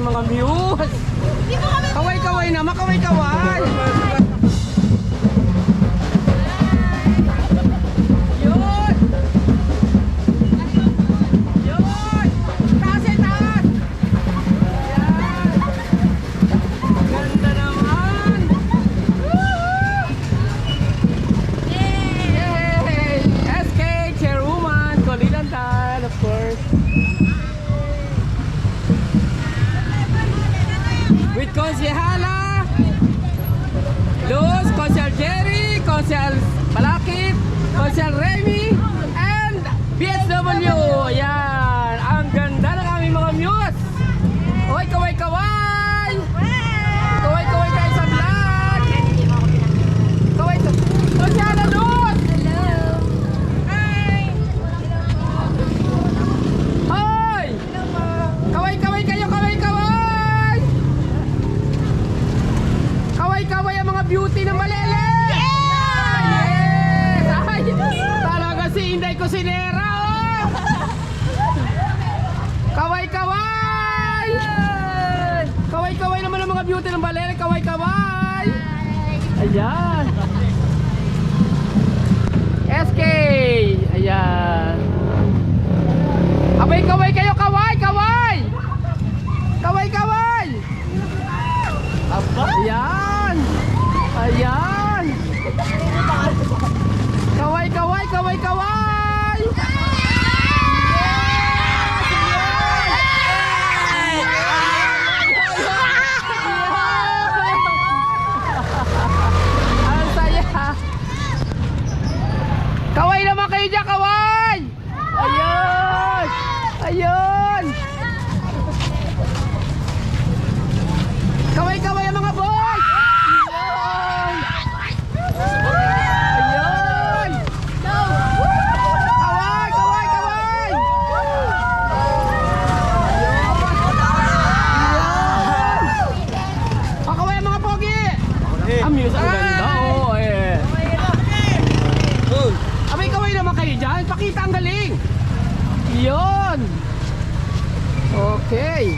mga muse. Kaway-kaway na, makaway-kaway. Yun. Yun. Taas eh, taas. Yan. Ganda naman. Woohoo! Yay! SK Chairwoman, Kolilantan, of course. With Konsehala Luz, Konsel Jerry, Konsel Balakit, Konsel Remy, and BSW. Ayan, ang ganda ng aming mga muse. Hoy, kaway-kaway! Kaway-kaway tayo sa vlog. Kaway, Konsehala Luz! Hoy! Kaway-kaway kayo, kaway-kaway! Kaway-kaway ang mga beauty ng Balele! Yes! Ay, talaga si Inday Cusinera, oh! Kaway-kaway! Kaway-kaway naman ang mga beauty ng Balele, kaway-kaway! Ayan! SK! Ayan! Abay, kaway kayo, kaway! Kaway! Kaway-kaway! Ayan! Ayan! Kaway-kaway! Kaway-kaway! Ang saya! Kaway naman kayo dyan! Kaway! Ayun! Ayun! Kaway-kaway ang mga boys! Ayun! Ayun! Kaway! Kaway! Kaway! Ayun! Pakaway ang mga pogi! Ang muse, ang ganda, oh eh! Abay, kaway naman kayo dyan! Pakita ang galing! Yun! Okay!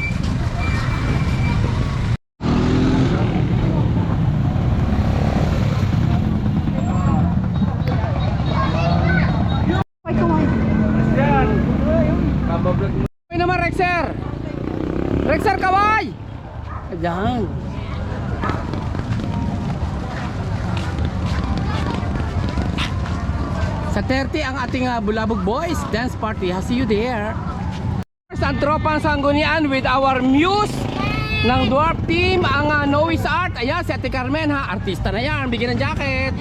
Kaway naman, Rexer! Rexer, kaway! Ayan! Sa 30 ang ating Bulabog Boys Dance Party. I see you there. Ang tropang sanggunian with our muse ng Dwarf Team, ang Noise Art. Ayan, si Ate Carmen, ha? Artista na yan. Bigyan ng jacket.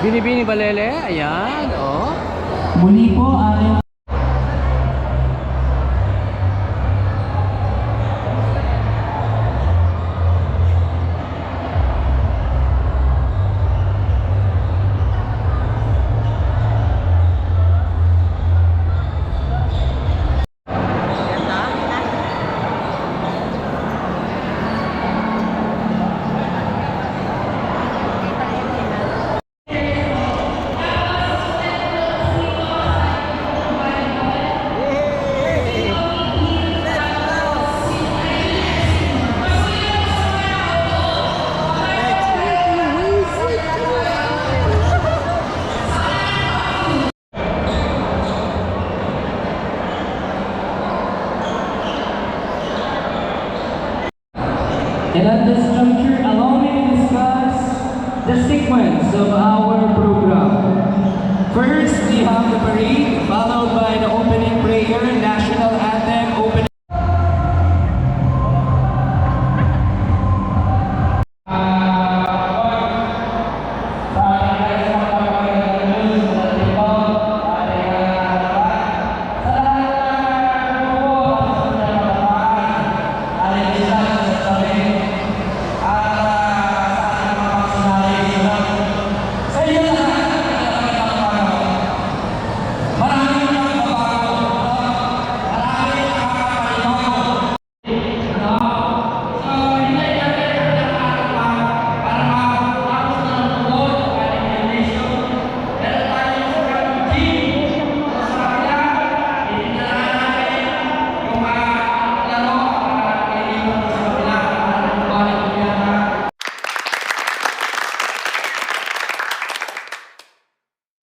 Binibini Balele, ayan, oh. Muli po ang And at this juncture, allow me to discuss the sequence of our program. First, we have the parade